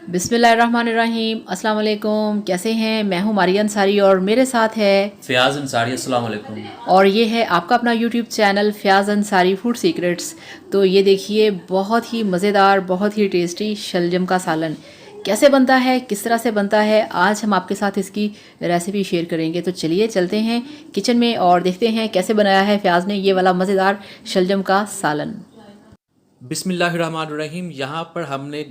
बिस्मिल्लाहिर्रहमानिर्रहीम। अस्सलाम वालेकुम। कैसे हैं? मैं हूं मारिया अंसारी और मेरे साथ है फ़याज़ अंसारी। अस्सलाम वालेकुम। और ये है आपका अपना YouTube channel Fayaz Ansari food secrets. तो ये देखिए, बहुत ही मज़ेदार, बहुत ही टेस्टी शलजम का सालन कैसे बनता है, किस तरह से बनता है, आज हम आपके साथ इसकी रेसिपी शेयर करेंगे। तो चलिए चलते हैं किचन में और देखते हैं कैसे बनाया है फ़याज़ ने ये वाला मज़ेदार शलजम का सालन। बिस्मिल्लाहिर्रहमानिर्रहीम। यहाँ पर हमने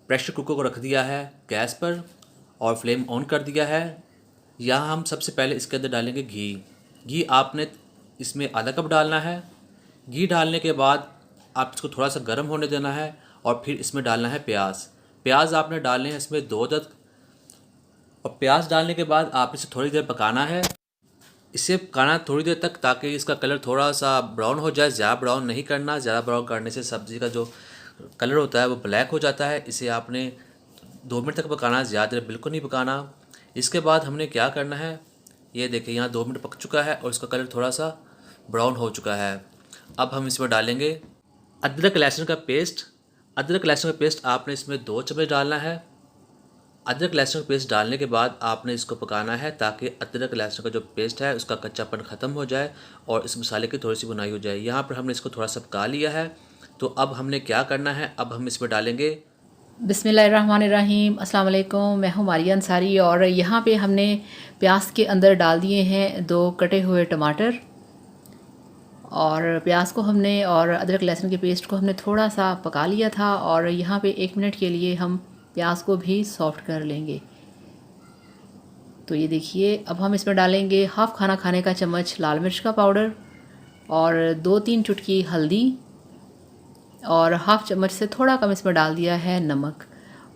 प्रेशर कुकर को रख दिया है गैस पर और फ्लेम ऑन कर दिया है। यहाँ हम सबसे पहले इसके अंदर डालेंगे घी। घी आपने इसमें आधा कप डालना है। घी डालने के बाद आप इसको थोड़ा सा गर्म होने देना है और फिर इसमें डालना है प्याज। प्याज आपने डालने हैं इसमें 2 अदद, और प्याज डालने के बाद आप इसे थोड़ी देर पकाना है। इसे पकाना थोड़ी देर तक ताकि इसका कलर थोड़ा सा ब्राउन हो जाए। ज़्यादा ब्राउन नहीं करना, ज़्यादा ब्राउन करने से सब्ज़ी का जो कलर होता है वो ब्लैक हो जाता है। इसे आपने 2 मिनट तक पकाना, ज़्यादा देर बिल्कुल नहीं पकाना। इसके बाद हमने क्या करना है, ये देखिए यहाँ 2 मिनट पक चुका है और इसका कलर थोड़ा सा ब्राउन हो चुका है। अब हम इसमें डालेंगे अदरक लहसुन का पेस्ट। अदरक लहसुन का पेस्ट आपने इसमें 2 चम्मच डालना है। अदरक लहसुन पेस्ट डालने के बाद आपने इसको पकाना है ताकि अदरक लहसुन का जो पेस्ट है उसका कच्चापन ख़त्म हो जाए और इस मसाले की थोड़ी सी बुनाई हो जाए। यहाँ पर हमने इसको थोड़ा सा पका लिया है। तो अब हमने क्या करना है, अब हम इसमें डालेंगे बिस्मिल्लाहिर्रहमानिर्रहीम। अस्सलाम वालेकुम। मैं हूं मारिया अंसारी और यहाँ पे हमने प्याज के अंदर डाल दिए हैं 2 कटे हुए टमाटर, और प्याज को हमने और अदरक लहसुन के पेस्ट को हमने थोड़ा सा पका लिया था और यहाँ पे 1 मिनट के लिए हम प्याज को भी सॉफ्ट कर लेंगे। तो ये देखिए, अब हम इसमें डालेंगे हाफ़ खाना खाने का चम्मच लाल मिर्च का पाउडर और 2-3 चुटकी हल्दी और हाफ़ चम्मच से थोड़ा कम इसमें डाल दिया है नमक।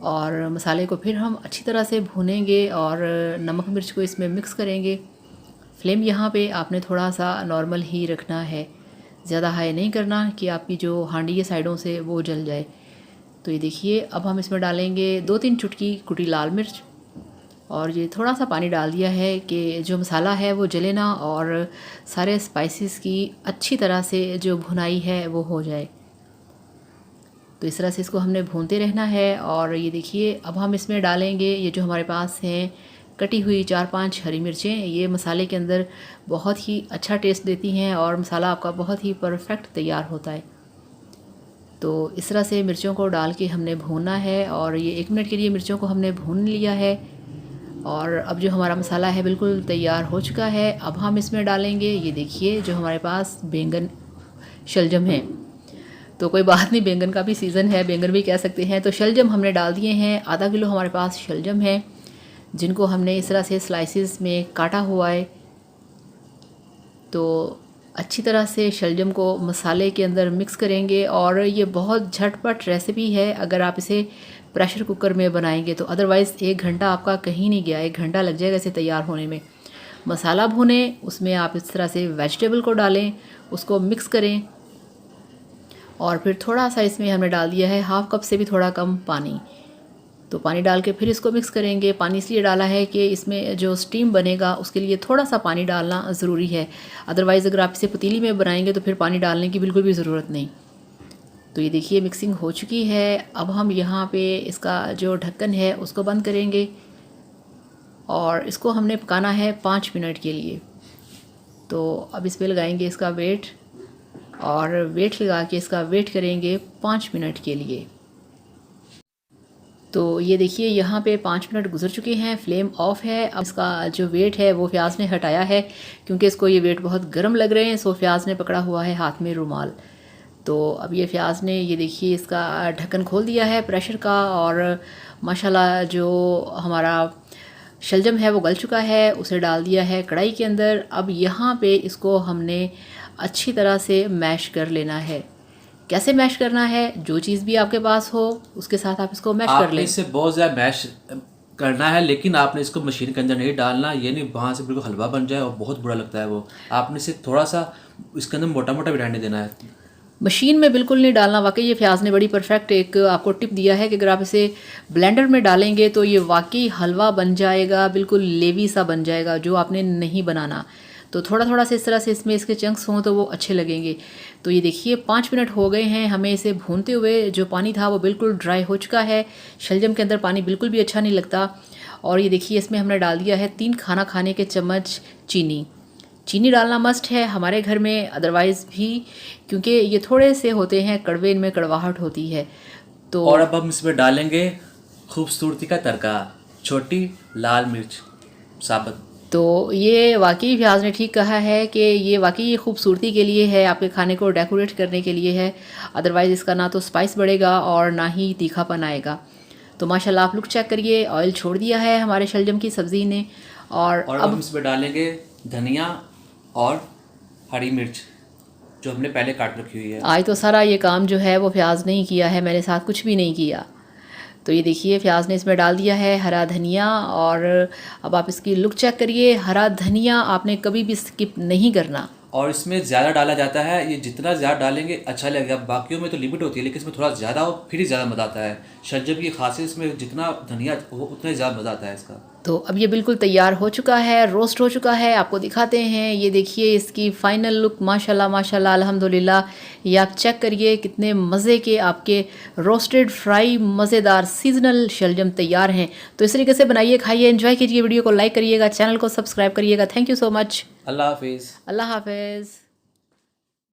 और मसाले को फिर हम अच्छी तरह से भूनेंगे और नमक मिर्च को इसमें मिक्स करेंगे। फ्लेम यहाँ पे आपने थोड़ा सा नॉर्मल ही रखना है, ज़्यादा हाई नहीं करना कि आपकी जो हांडी है साइडों से वो जल जाए। तो ये देखिए, अब हम इसमें डालेंगे 2-3 चुटकी कुटी लाल मिर्च और ये थोड़ा सा पानी डाल दिया है कि जो मसाला है वो जले ना और सारे स्पाइसेस की अच्छी तरह से जो भुनाई है वो हो जाए। तो इस तरह से इसको हमने भूनते रहना है। और ये देखिए, अब हम इसमें डालेंगे ये जो हमारे पास हैं कटी हुई 4-5 हरी मिर्चें। ये मसाले के अंदर बहुत ही अच्छा टेस्ट देती हैं और मसाला आपका बहुत ही परफेक्ट तैयार होता है। तो इस तरह से मिर्चों को डाल के हमने भूनना है और ये 1 मिनट के लिए मिर्चों को हमने भून लिया है। और अब जो हमारा मसाला है बिल्कुल तैयार हो चुका है। अब हम इसमें डालेंगे, ये देखिए, जो हमारे पास बैंगन शलजम है। तो कोई बात नहीं, बैंगन का भी सीज़न है, बैंगन भी कह सकते हैं। तो शलजम हमने डाल दिए हैं। आधा किलो हमारे पास शलजम है जिनको हमने इस तरह से स्लाइसिस में काटा हुआ है। तो अच्छी तरह से शलजम को मसाले के अंदर मिक्स करेंगे और ये बहुत झटपट रेसिपी है अगर आप इसे प्रेशर कुकर में बनाएंगे तो। अदरवाइज़ 1 घंटा आपका कहीं नहीं गया, 1 घंटा लग जाएगा इसे तैयार होने में। मसाला भुने, उसमें आप इस तरह से वेजिटेबल को डालें, उसको मिक्स करें और फिर थोड़ा सा इसमें हमने डाल दिया है हाफ़ कप से भी थोड़ा कम पानी। तो पानी डाल के फिर इसको मिक्स करेंगे। पानी इसलिए डाला है कि इसमें जो स्टीम बनेगा उसके लिए थोड़ा सा पानी डालना ज़रूरी है। अदरवाइज़ अगर आप इसे पतीली में बनाएंगे तो फिर पानी डालने की बिल्कुल भी ज़रूरत नहीं। तो ये देखिए, मिक्सिंग हो चुकी है। अब हम यहाँ पे इसका जो ढक्कन है उसको बंद करेंगे और इसको हमने पकाना है 5 मिनट के लिए। तो अब इस पर लगाएंगे इसका वेट और वेट लगा के इसका वेट करेंगे 5 मिनट के लिए। तो ये देखिए, यहाँ पे 5 मिनट गुजर चुके हैं, फ्लेम ऑफ है। अब इसका जो वेट है वो फ़याज़ ने हटाया है क्योंकि इसको ये वेट बहुत गर्म लग रहे हैं। सो फ़याज़ ने पकड़ा हुआ है हाथ में रुमाल। तो अब ये फ़याज़ ने ये देखिए इसका ढक्कन खोल दिया है प्रेशर का और माशाल्लाह जो हमारा शलजम है वो गल चुका है। उसे डाल दिया है कढ़ाई के अंदर। अब यहाँ पे इसको हमने अच्छी तरह से मैश कर लेना है। कैसे मैश करना है, जो चीज़ भी आपके पास हो उसके साथ आप इसको मैश कर आपने लें। इसे बहुत ज़्यादा मैश करना है, लेकिन आपने इसको मशीन के अंदर नहीं डालना। ये नहीं वहाँ से बिल्कुल हलवा बन जाए और बहुत बुरा लगता है वो। आपने इसे थोड़ा सा इसके अंदर मोटा मोटा भी रहने देना है। मशीन में बिल्कुल नहीं डालना। वाकई ये फ़याज़ ने बड़ी परफेक्ट एक आपको टिप दिया है कि अगर आप इसे ब्लेंडर में डालेंगे तो ये वाकई हलवा बन जाएगा, बिल्कुल लेवी सा बन जाएगा जो आपने नहीं बनाना। तो थोड़ा थोड़ा से इस तरह से इसमें इसके चंक्स हों तो वो अच्छे लगेंगे। तो ये देखिए 5 मिनट हो गए हैं हमें इसे भूनते हुए। जो पानी था वो बिल्कुल ड्राई हो चुका है। शलजम के अंदर पानी बिल्कुल भी अच्छा नहीं लगता। और ये देखिए इसमें हमने डाल दिया है 3 खाना खाने के चम्मच चीनी। चीनी डालना मस्ट है हमारे घर में, अदरवाइज़ भी, क्योंकि ये थोड़े से होते हैं कड़वे, इनमें कड़वाहट होती है। तो और अब हम इसमें डालेंगे खूबसूरती का तड़का, छोटी लाल मिर्च साबुत। तो ये वाकई फ्याज ने ठीक कहा है कि ये वाकई ये खूबसूरती के लिए है, आपके खाने को डेकोरेट करने के लिए है। अदरवाइज़ इसका ना तो स्पाइस बढ़ेगा और ना ही तीखापन आएगा। तो माशाल्लाह आप लुक चेक करिए, ऑयल छोड़ दिया है हमारे शलजम की सब्ज़ी ने। और अब हम इसमें डालेंगे धनिया और हरी मिर्च जो हमने पहले काट रखी हुई है। आज तो सारा ये काम जो है वो फ्याज ने ही किया है, मेरे साथ कुछ भी नहीं किया। तो ये देखिए फ्याज ने इसमें डाल दिया है हरा धनिया। और अब आप इसकी लुक चेक करिए, हरा धनिया आपने कभी भी स्किप नहीं करना। और इसमें ज़्यादा डाला जाता है, ये जितना ज़्यादा डालेंगे अच्छा लगेगा। बाकियों में तो लिमिट होती है लेकिन इसमें थोड़ा ज़्यादा हो फिर ही ज़्यादा मज़ा आता है। शलजम की खासियत इसमें जितना धनिया हो उतना ही ज़्यादा मज़ा आता है इसका। तो अब ये बिल्कुल तैयार हो चुका है, रोस्ट हो चुका है, आपको दिखाते हैं। ये देखिए इसकी फ़ाइनल लुक, माशाल्लाह माशाल्लाह अल्हम्दुलिल्लाह। ये आप चेक करिए कितने मज़े के आपके रोस्टेड फ्राई मज़ेदार सीजनल शलजम तैयार हैं। तो इस तरीके से बनाइए, खाइए, एंजॉय कीजिए। वीडियो को लाइक करिएगा, चैनल को सब्सक्राइब करिएगा। Thank you so much. अल्लाह हाफिज़। अल्लाह हाफिज़।